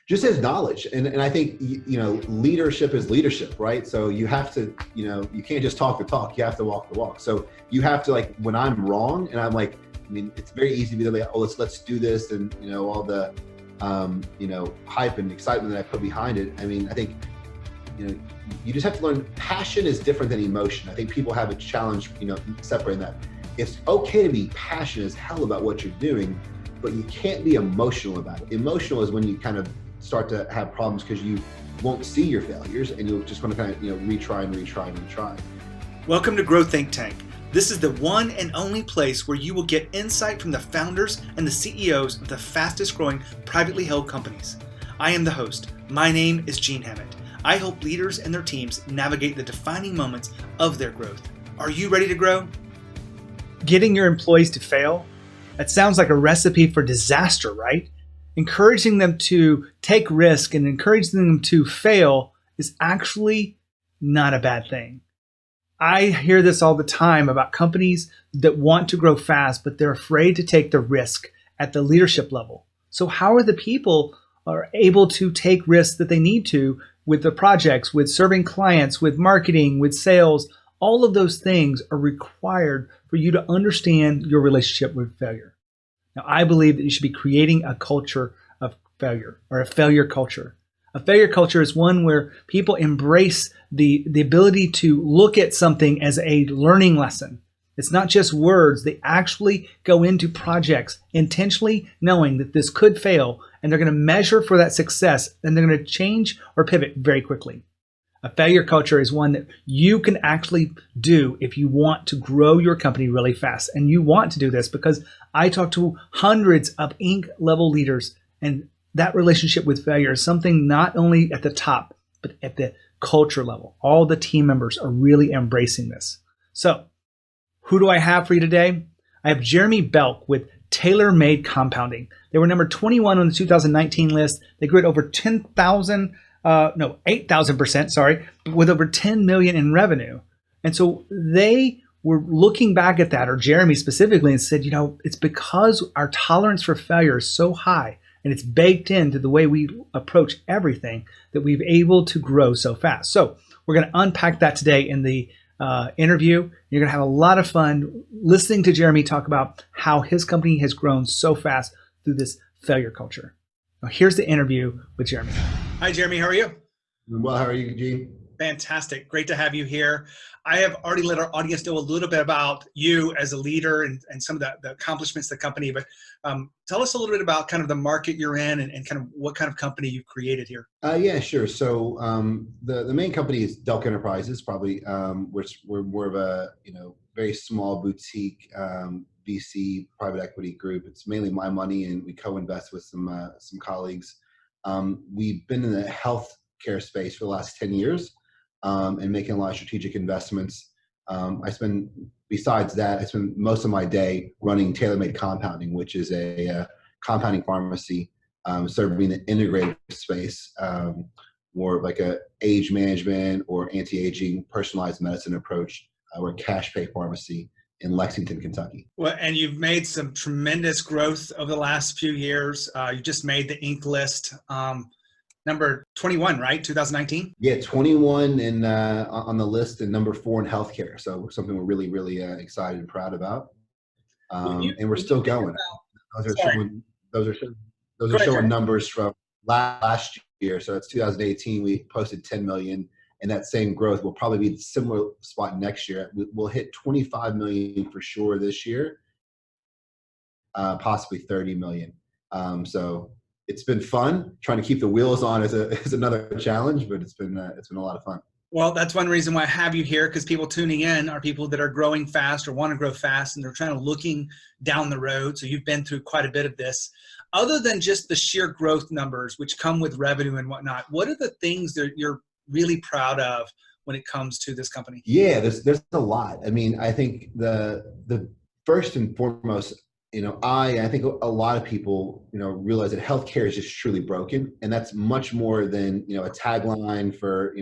just his knowledge. And I think, leadership is leadership, right? So you have to, you can't just talk the talk, you have to walk the walk. So you have to, like, when I'm wrong and I'm like, it's very easy to be like, oh, let's do this. And, all the, hype and excitement that I put behind it. I think, you just have to learn passion is different than emotion. I think people have a challenge, separating that. It's okay to be passionate as hell about what you're doing, but you can't be emotional about it. Emotional is when you kind of start to have problems because you won't see your failures and you'll just want to kind of, retry and retry and retry. Welcome to Grow Think Tank. This is the one and only place where you will get insight from the founders and the CEOs of the fastest growing privately held companies. I am the host. My name is Gene Hammond. I help leaders and their teams navigate the defining moments of their growth. Are you ready to grow? Getting your employees to fail? That sounds like a recipe for disaster, right? Encouraging them to take risk and encouraging them to fail is actually not a bad thing. I hear this all the time about companies that want to grow fast, but they're afraid to take the risk at the leadership level. So how are the people are able to take risks that they need to with the projects, with serving clients, with marketing, with sales? All of those things are required for you to understand your relationship with failure. Now, I believe that you should be creating a culture of failure, or a failure culture. A failure culture is one where people embrace the ability to look at something as a learning lesson. It's not just words. They actually go into projects intentionally knowing that this could fail, and they're going to measure for that success, and they're going to change or pivot very quickly. A failure culture is one that you can actually do if you want to grow your company really fast. And you want to do this because I talk to hundreds of Inc. level leaders, and that relationship with failure is something not only at the top, but at the culture level. All the team members are really embracing this. So who do I have for you today? I have Jeremy Delk with Tailor Made Compounding. They were number 21 on the 2019 list. They grew at over 8,000%, with over 10 million in revenue. And so they were looking back at that, or Jeremy specifically, and said, it's because our tolerance for failure is so high and it's baked into the way we approach everything that we've able to grow so fast. So we're going to unpack that today in the interview. You're going to have a lot of fun listening to Jeremy talk about how his company has grown so fast through this failure culture. Now, here's the interview with Jeremy. Hi, Jeremy. How are you? Well, how are you, Gene? Fantastic. Great to have you here. I have already let our audience know a little bit about you as a leader and some of the accomplishments of the company, but tell us a little bit about kind of the market you're in and kind of what kind of company you've created here. Yeah, sure. So the main company is Delk Enterprises, probably, which we're more of a very small boutique VC private equity group. It's mainly my money, and we co-invest with some colleagues. We've been in the healthcare space for the last 10 years and making a lot of strategic investments. Besides that, I spend most of my day running Tailor Made Compounding, which is a compounding pharmacy serving the integrated space, more of like a age management or anti-aging personalized medicine approach. We're a cash pay pharmacy in Lexington, Kentucky. Well, and you've made some tremendous growth over the last few years. You just made the Inc. list, number 21, right? 2019? Yeah, 21 and on the list, and number 4 in healthcare. So something we're really, really excited and proud about. And we're still going. Those are showing numbers from last year. So it's 2018. We posted 10 million. And that same growth will probably be a similar spot next year. We'll hit 25 million for sure this year, possibly 30 million. So it's been fun. Trying to keep the wheels on is another challenge, but it's been a lot of fun. Well, that's one reason why I have you here, because people tuning in are people that are growing last or want to grow fast, and they're trying to looking down the road. So you've been through quite a bit of this. Other than just the sheer growth numbers, which come with revenue and whatnot, what are the things that you're really proud of when it comes to this company? Yeah, there's a lot. I mean, I think the first and foremost, I think a lot of people, realize that healthcare is just truly broken. And that's much more than, a tagline for,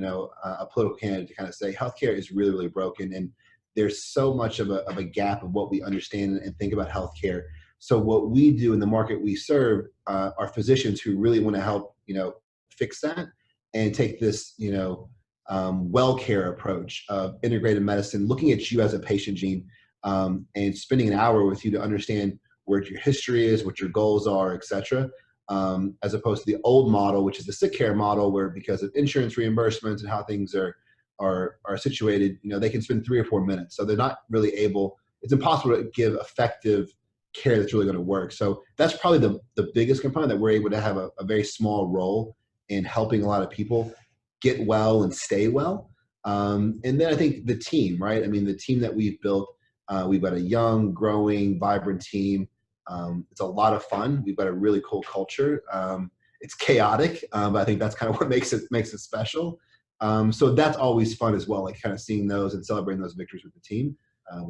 a political candidate to kind of say healthcare is really, really broken. And there's so much of a gap of what we understand and think about healthcare. So what we do in the market we serve are physicians who really want to help fix that and take this, well care approach of integrated medicine, looking at you as a patient, Gene, and spending an hour with you to understand where your history is, what your goals are, et cetera, as opposed to the old model, which is the sick care model, where because of insurance reimbursements and how things are situated, they can spend 3 or 4 minutes. So they're not really able, it's impossible to give effective care that's really going to work. So that's probably the biggest component, that we're able to have a very small role in helping a lot of people get well and stay well. And then I think the team, right? I mean, the team that we've built, we've got a young, growing, vibrant team. It's a lot of fun. We've got a really cool culture. It's chaotic, but I think that's kind of what makes it special. So that's always fun as well, like kind of seeing those and celebrating those victories with the team.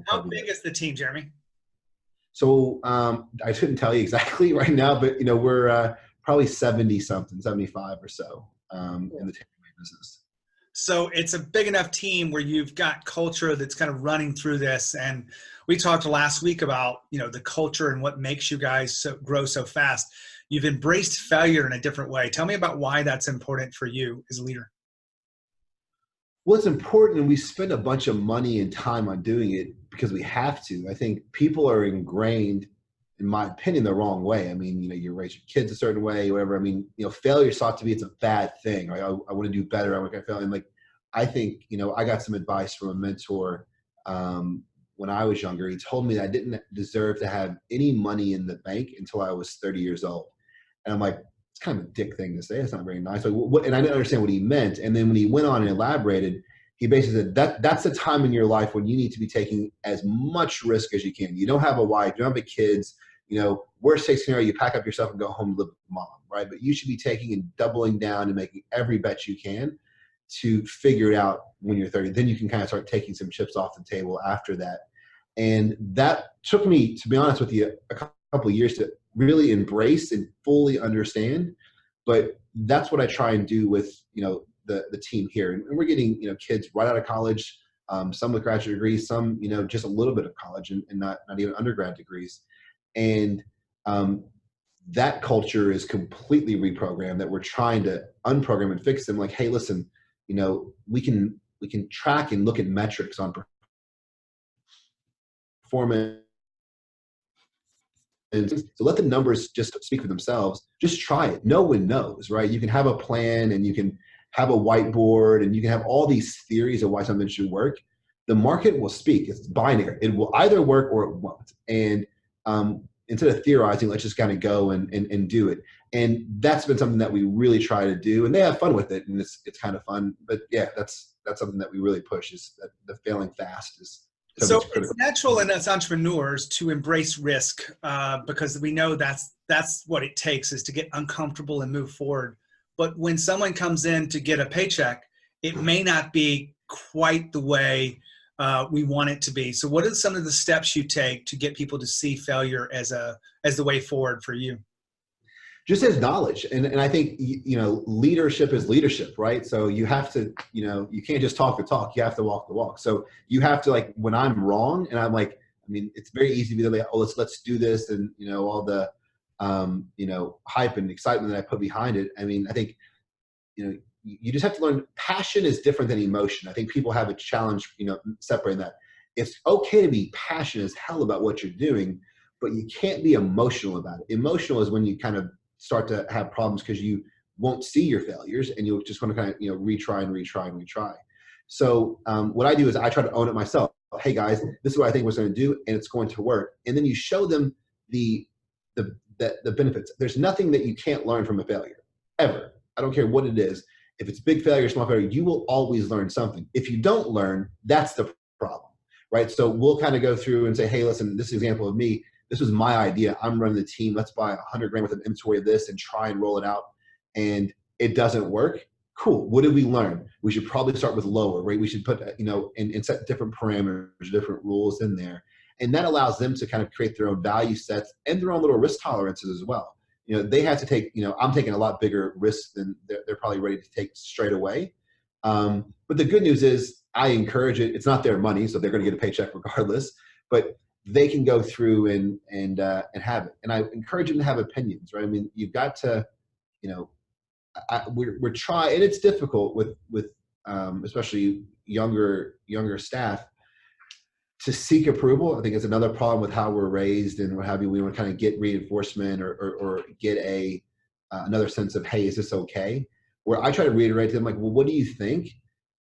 How big is the team, Jeremy? So I couldn't tell you exactly right now, but we're probably 70 something, 75 or so in the Tailor Made business. So it's a big enough team where you've got culture that's kind of running through this. And we talked last week about, the culture and what makes you guys grow so fast. You've embraced failure in a different way. Tell me about why that's important for you as a leader. Well, it's important, and we spend a bunch of money and time on doing it because we have to. I think people are ingrained, in my opinion, the wrong way. I mean, you raise your kids a certain way, whatever. I mean, failure is thought to be, it's a bad thing. Right? I want to do better. I want to fail. And I think, I got some advice from a mentor when I was younger. He told me that I didn't deserve to have any money in the bank until I was 30 years old. And I'm like, it's kind of a dick thing to say. It's not very nice. And I didn't understand what he meant. And then when he went on and elaborated, he basically said that's the time in your life when you need to be taking as much risk as you can. You don't have a wife, you don't have kids, worst case scenario, you pack up yourself and go home and live with mom, right? But you should be taking and doubling down and making every bet you can to figure it out when you're 30. Then you can kind of start taking some chips off the table after that. And that took me, to be honest with you, a couple of years to really embrace and fully understand. But that's what I try and do with, the team here. And we're getting, kids right out of college, some with graduate degrees, some, just a little bit of college and not even undergrad degrees. And that culture is completely reprogrammed, that we're trying to unprogram and fix them. Like, hey, listen, we can track and look at metrics on performance. And so let the numbers just speak for themselves. Just try it. No one knows, right? You can have a plan and you can have a whiteboard and you can have all these theories of why something should work. The market will speak. It's binary. It will either work or it won't. And instead of theorizing, let's just kind of go and do it. And that's been something that we really try to do. And they have fun with it. And it's kind of fun. But yeah, that's something that we really push, is that the failing fast is. So it's natural in us entrepreneurs to embrace risk because we know that's what it takes, is to get uncomfortable and move forward. But when someone comes in to get a paycheck, it may not be quite the way we want it to be. So what are some of the steps you take to get people to see failure as the way forward for you? Just as knowledge. And I think, leadership is leadership, right? So you have to, you can't just talk the talk, you have to walk the walk. So you have to, when I'm wrong and I'm like, it's very easy to be like, oh, let's do this. And, all the, hype and excitement that I put behind it. I think, you just have to learn. Passion is different than emotion. I think people have a challenge, separating that. It's okay to be passionate as hell about what you're doing, but you can't be emotional about it. Emotional is when you kind of start to have problems because you won't see your failures and you'll just want to kind of, retry and retry and retry. So what I do is I try to own it myself. Hey guys, this is what I think we're going to do, and it's going to work. And then you show them the benefits. There's nothing that you can't learn from a failure, ever. I don't care what it is. If it's big failure, small failure, you will always learn something. If you don't learn, that's the problem, right? So we'll kind of go through and say, hey, listen, this is an example of me. This was my idea. I'm running the team. Let's buy 100 grand worth of inventory of this and try and roll it out. And it doesn't work. Cool. What did we learn? We should probably start with lower, right? We should put, and set different parameters, different rules in there. And that allows them to kind of create their own value sets and their own little risk tolerances as well. They have to take, I'm taking a lot bigger risks than they're probably ready to take straight away. But the good news is I encourage it. It's not their money, so they're going to get a paycheck regardless, but they can go through and have it. And I encourage them to have opinions, right? You've got to, we're trying, and it's difficult with especially younger staff to seek approval. I think it's another problem with how we're raised and what have you. We want to kind of get reinforcement or get another sense of, hey, is this okay? Where I try to reiterate to them, like, well, what do you think?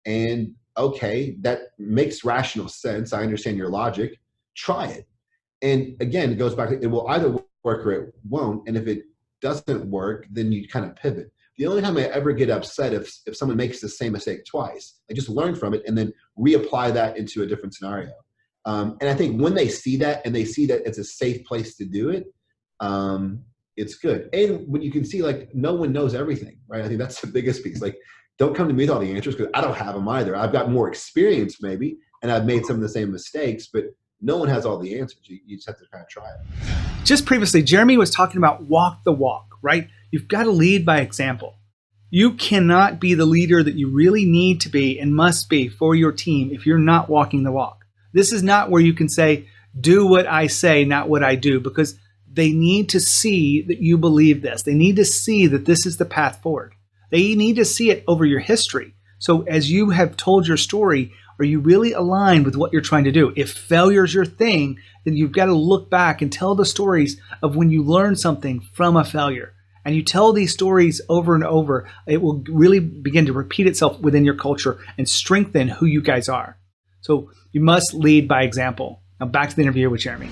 And okay, that makes rational sense. I understand your logic. Try it. And again, it goes back to, it will either work or it won't. And if it doesn't work, then you kind of pivot. The only time I ever get upset if someone makes the same mistake twice. I just learn from it and then reapply that into a different scenario. And I think when they see that and they see that it's a safe place to do it, it's good. And when you can see, like, no one knows everything, right? I think that's the biggest piece. Like, don't come to me with all the answers because I don't have them either. I've got more experience maybe, and I've made some of the same mistakes, but no one has all the answers. You just have to kind of try it. Just previously, Jeremy was talking about walk the walk, right? You've got to lead by example. You cannot be the leader that you really need to be and must be for your team if you're not walking the walk. This is not where you can say, do what I say, not what I do, because they need to see that you believe this. They need to see that this is the path forward. They need to see it over your history. So as you have told your story, are you really aligned with what you're trying to do? If failure is your thing, then you've got to look back and tell the stories of when you learned something from a failure. And you tell these stories over and over, it will really begin to repeat itself within your culture and strengthen who you guys are. So you must lead by example. Now back to the interview with Jeremy.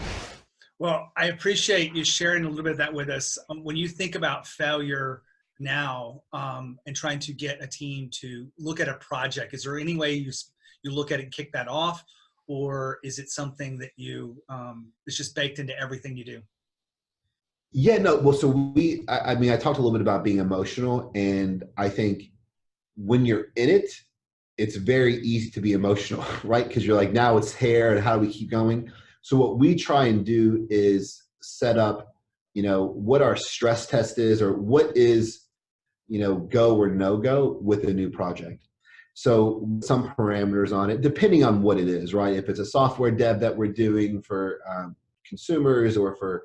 Well, I appreciate you sharing a little bit of that with us. When you think about failure now and trying to get a team to look at a project, is there any way you look at it and kick that off? Or is it something that it's just baked into everything you do? Yeah, no. Well, so I mean, I talked a little bit about being emotional, and I think when you're in it, it's very easy to be emotional, right? Because you're like, now it's here, and how do we keep going? So what we try and do is set up, what our stress test is, or what is, go or no go with a new project. So some parameters on it, depending on what it is, right? If it's a software dev that we're doing for consumers or for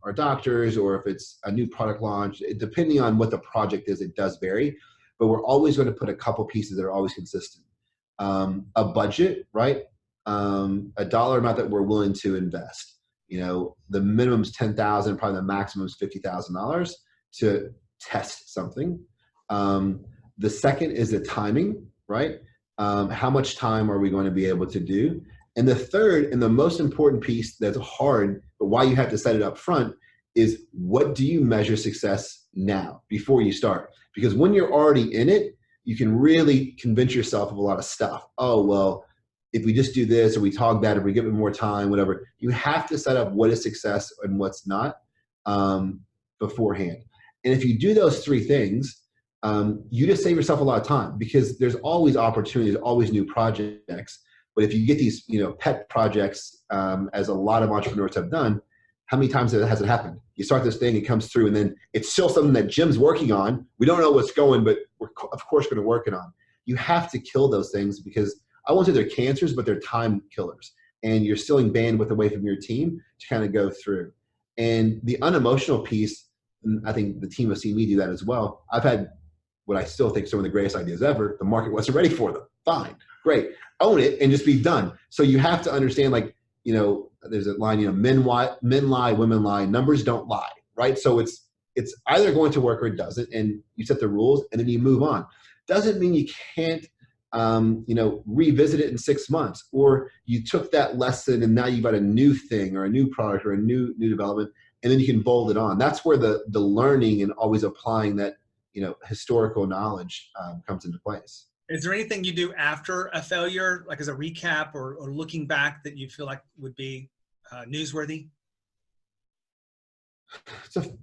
our doctors, or if it's a new product launch, depending on what the project is, it does vary. But we're always going to put a couple pieces that are always consistent. A budget, right? A dollar amount that we're willing to invest. The minimum's $10,000, probably the maximum is $50,000 to test something. The second is the timing, right? How much time are we going to be able to do? And the third and the most important piece that's hard, but why you have to set it up front, is what do you measure success now before you start? Because when you're already in it, you can really convince yourself of a lot of stuff. Oh, well, if we just do this or we talk that, if we give it more time, whatever, you have to set up what is success and what's not beforehand. And if you do those three things, you just save yourself a lot of time, because there's always opportunities, always new projects. But if you get these, pet projects, as a lot of entrepreneurs have done, how many times has it happened? You start this thing, it comes through, and then it's still something that Jim's working on. We don't know what's going, but we're of course going to work it on. You have to kill those things, because I won't say they're cancers, but they're time killers. And you're stealing bandwidth away from your team to kind of go through. And the unemotional piece, and I think the team has seen me do that as well. I've had what I still think some of the greatest ideas ever. The market wasn't ready for them. Fine, great. Own it and just be done. So you have to understand, like, there's a line, men lie, women lie, numbers don't lie, right? So it's either going to work or it doesn't, and you set the rules and then you move on. Doesn't mean you can't, revisit it in 6 months, or you took that lesson and now you've got a new thing or a new product or a new development, and then you can bolt it on. That's where the learning and always applying that, historical knowledge comes into place. Is there anything you do after a failure, like as a recap or looking back, that you feel like would be newsworthy?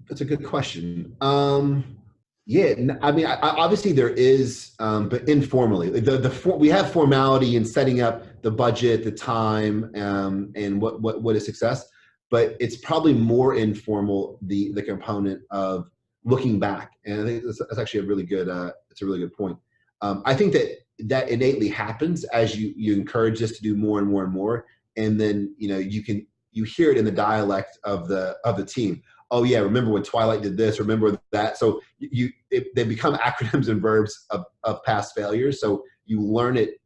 That's a good question. Yeah, I mean, obviously there is, but informally, we have formality in setting up the budget, the time, and what is success. But it's probably more informal, the component of looking back, and I think that's actually a really good. It's a really good point. I think that innately happens as you encourage us to do more and more and more, and then you hear it in the dialect of the team. oh yeah, remember when Twilight did this, remember that. So they become acronyms and verbs of past failures. So you learn it,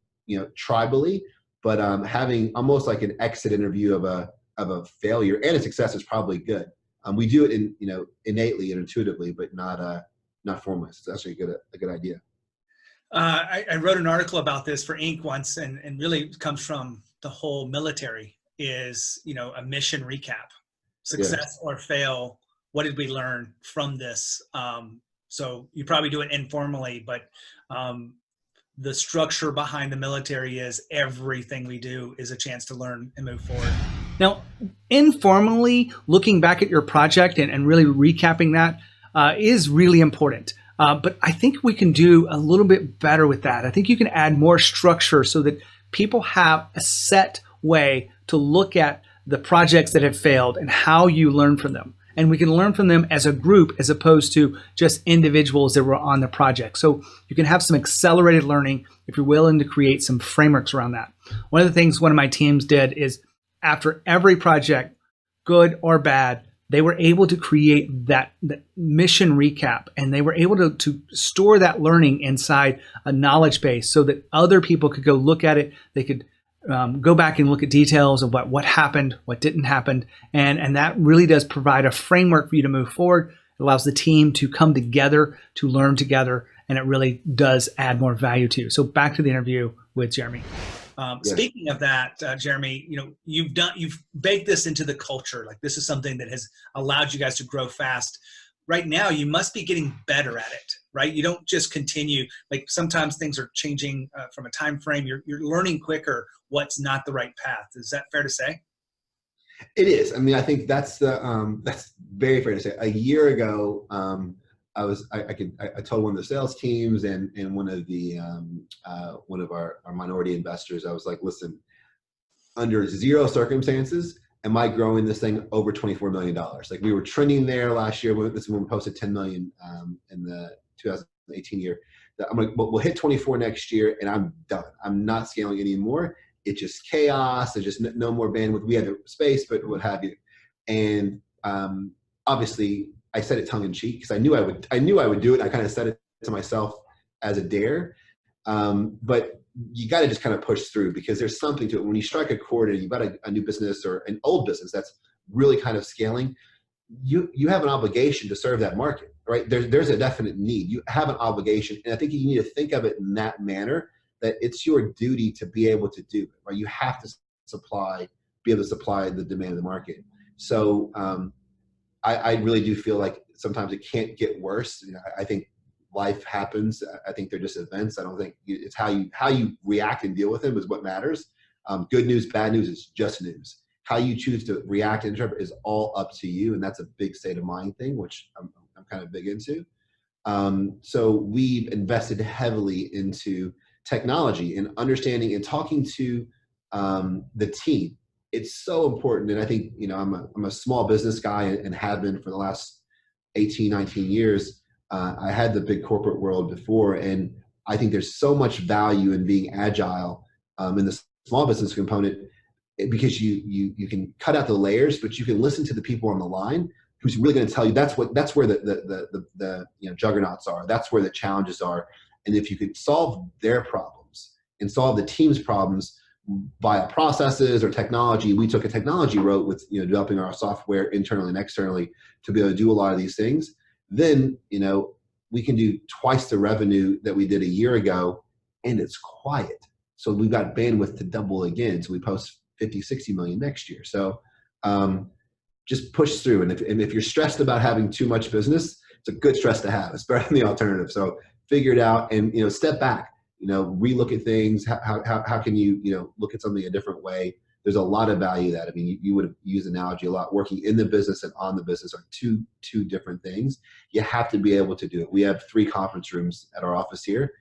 tribally, but having almost like an exit interview of a failure and a success is probably good. We do it innately and intuitively, but not formally. So it's actually a good idea. I wrote an article about this for Inc. once, and really it comes from the whole military is, a mission recap, success or fail. What did we learn from this? So you probably do it informally, but the structure behind the military is everything we do is a chance to learn and move forward. Now, informally looking back at your project and really recapping that is really important. But I think we can do a little bit better with that. I think you can add more structure so that people have a set way to look at the projects that have failed and how you learn from them. And we can learn from them as a group as opposed to just individuals that were on the project. So you can have some accelerated learning if you're willing to create some frameworks around that. One of the things one of my teams did is after every project, good or bad, they were able to create that mission recap, and they were able to store that learning inside a knowledge base so that other people could go look at it. They could go back and look at details of what happened, what didn't happen. And that really does provide a framework for you to move forward. It allows the team to come together, to learn together, and it really does add more value to you. So back to the interview with Jeremy. Yes. Speaking of that, Jeremy, you've baked this into the culture. Like this is something that has allowed you guys to grow fast. Right now, you must be getting better at it, right? You don't just continue. Like sometimes things are changing from a time frame. You're learning quicker what's not the right path. Is that fair to say? It is. I mean, I think that's very fair to say. A year ago, I told one of the sales teams and one of our minority investors, I was like, listen, under zero circumstances am I growing this thing over $24 million. Like we were trending there last year. This is when we posted 10 million in the 2018 year. I'm like, we'll hit 24 next year and I'm done. I'm not scaling anymore. It's just chaos. There's just no more bandwidth. We had the space, but what have you. And obviously I said it tongue in cheek because I knew I would do it. I kind of said it to myself as a dare. But you got to just kind of push through because there's something to it. When you strike a chord and you've got a new business or an old business that's really kind of scaling, you have an obligation to serve that market, right? There's a definite need. You have an obligation. And I think you need to think of it in that manner, that it's your duty to be able to do it, right? You have to be able to supply the demand of the market. So I really do feel like sometimes it can't get worse. I think life happens. I think they're just events. I don't think it's how you react and deal with them is what matters. Good news, bad news is just news. How you choose to react and interpret is all up to you, and that's a big state of mind thing, which I'm kind of big into. So we've invested heavily into technology and understanding and talking to the team. It's so important, and I think I'm a small business guy and have been for the last 18, 19 years. I had the big corporate world before, and I think there's so much value in being agile in the small business component because you can cut out the layers, but you can listen to the people on the line who's really going to tell you that's where the juggernauts are. That's where the challenges are, and if you could solve their problems and solve the team's problems via processes or technology. We took a technology route with developing our software internally and externally to be able to do a lot of these things. Then we can do twice the revenue that we did a year ago, and it's quiet. So we've got bandwidth to double again. So we post 50, 60 million next year. So just push through. And if you're stressed about having too much business, it's a good stress to have. It's better than the alternative. So figure it out and step back. Relook at things. How can you look at something a different way? There's a lot of value that. I mean, you would have used analogy a lot. Working in the business and on the business are two different things. You have to be able to do it. We have 3 conference rooms at our office here.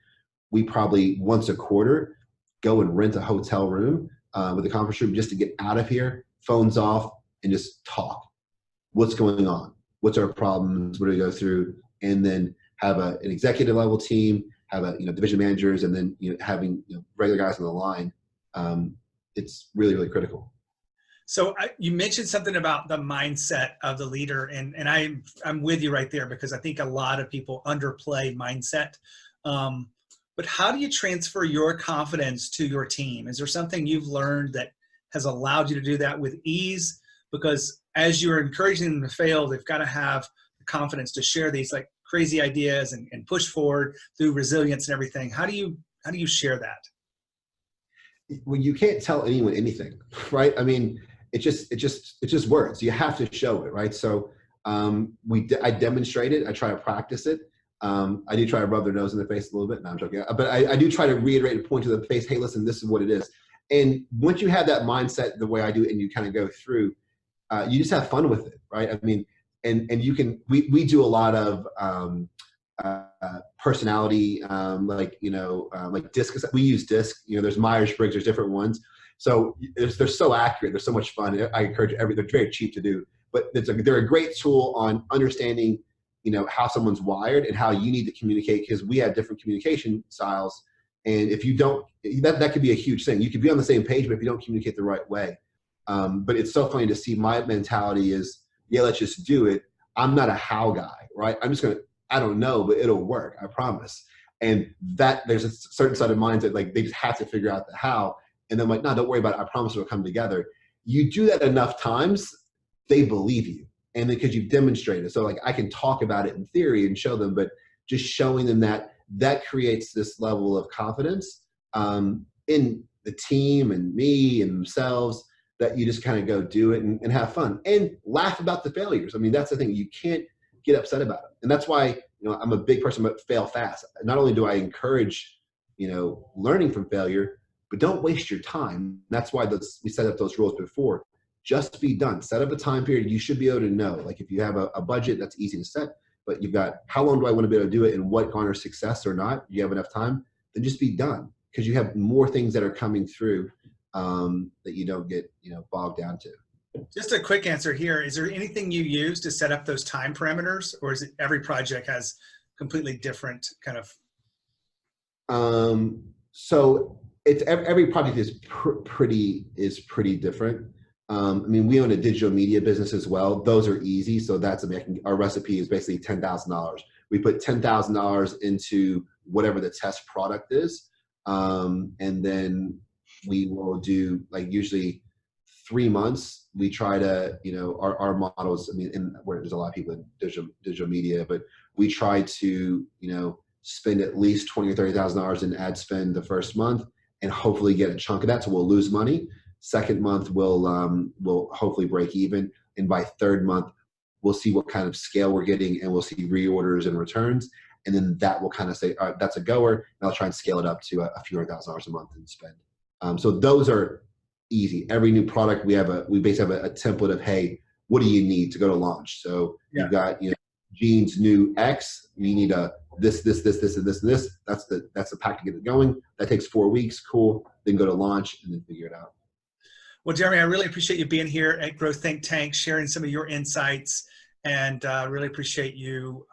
We probably once a quarter go and rent a hotel room with a conference room just to get out of here, phones off, and just talk. What's going on? What's our problems? What do we go through? And then have an executive level team, have division managers, and then having regular guys on the line. It's really, really critical. So you mentioned something about the mindset of the leader, and I'm with you right there, because I think a lot of people underplay mindset. But how do you transfer your confidence to your team? Is there something you've learned that has allowed you to do that with ease? Because as you're encouraging them to fail, they've got to have the confidence to share these like crazy ideas and push forward through resilience and everything. How do you share that? Well, you can't tell anyone anything, right? I mean, it's just words. You have to show it, right? So I demonstrate it. I try to practice it. I do try to rub their nose in the face a little bit. No, I'm joking. But I do try to reiterate and point to the face. Hey, listen, this is what it is. And once you have that mindset the way I do it, and you kind of go through, you just have fun with it, right? I mean, and you can. We do a lot of personality, like DISC. We use DISC. There's Myers-Briggs. There's different ones. So they're so accurate. They're so much fun. I encourage they're very cheap to do, but they're a great tool on understanding, how someone's wired and how you need to communicate, because we have different communication styles. And if you don't, that could be a huge thing. You could be on the same page, but if you don't communicate the right way. But it's so funny to see. My mentality is, yeah, let's just do it. I'm not a how guy, right? I don't know, but it'll work. I promise. And that there's a certain side of minds that like, they just have to figure out the how. And then I'm like, no, don't worry about it. I promise it'll come together. You do that enough times, they believe you. And because you've demonstrated. So like I can talk about it in theory and show them, but just showing them that creates this level of confidence in the team and me and themselves, that you just kind of go do it and have fun and laugh about the failures. I mean, that's the thing. You can't get upset about it. And that's why, I'm a big person about fail fast. Not only do I encourage, learning from failure, but don't waste your time. That's why we set up those rules before. Just be done. Set up a time period. You should be able to know. Like if you have a budget, that's easy to set. But you've got, how long do I want to be able to do it, and what garners success or not? You have enough time, then just be done, because you have more things that are coming through that you don't get bogged down to. Just a quick answer here. Is there anything you use to set up those time parameters, or is it every project has completely different kind of? So it's every project is pretty different. I mean, we own a digital media business as well. Those are easy. So our recipe is basically $10,000. We put $10,000 into whatever the test product is. And then we will do like usually 3 months. We try to, our models, I mean, where there's a lot of people in digital media, but we try to, spend at least $20,000 or $30,000 in ad spend the first month, and hopefully get a chunk of that. So we'll lose money. Second month, we'll hopefully break even. And by third month, we'll see what kind of scale we're getting, and we'll see reorders and returns. And then that will kind of say, all right, that's a goer. And I'll try and scale it up to a few $100,000 a month in spend. So those are easy. Every new product, we basically have a template of, hey, what do you need to go to launch? So you've got, Gene's new X, you need a this, and this. That's the pack to get it going. That takes 4 weeks. Cool. Then go to launch and then figure it out. Well, Jeremy, I really appreciate you being here at Growth Think Tank, sharing some of your insights, and really appreciate you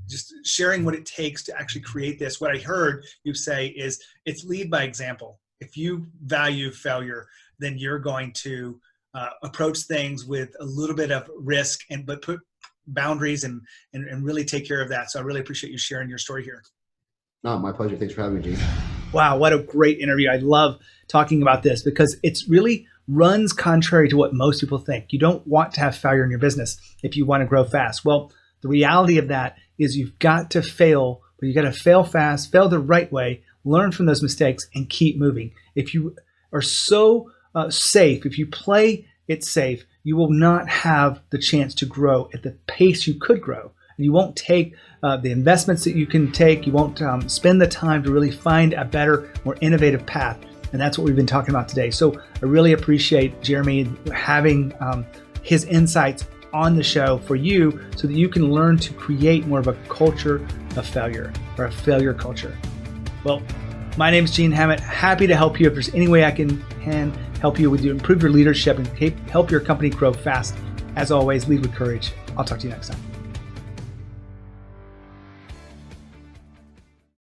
just sharing what it takes to actually create this. What I heard you say is it's lead by example. If you value failure, then you're going to approach things with a little bit of risk, but put boundaries and really take care of that. So I really appreciate you sharing your story here. No, my pleasure. Thanks for having me, Gene. Wow, what a great interview. I love talking about this because it's really runs contrary to what most people think. You don't want to have failure in your business if you want to grow fast. Well, the reality of that is you've got to fail, but you got to fail fast, fail the right way, learn from those mistakes, and keep moving. If you are so safe, if you play it safe, you will not have the chance to grow at the pace you could grow. And you won't take the investments that you can take. You won't spend the time to really find a better, more innovative path. And that's what we've been talking about today. So I really appreciate Jeremy having his insights on the show for you so that you can learn to create more of a culture of failure, or a failure culture. Well, my name is Gene Hammett. Happy to help you if there's any way I can help you with you improve your leadership and help your company grow fast. As always, lead with courage. I'll talk to you next time.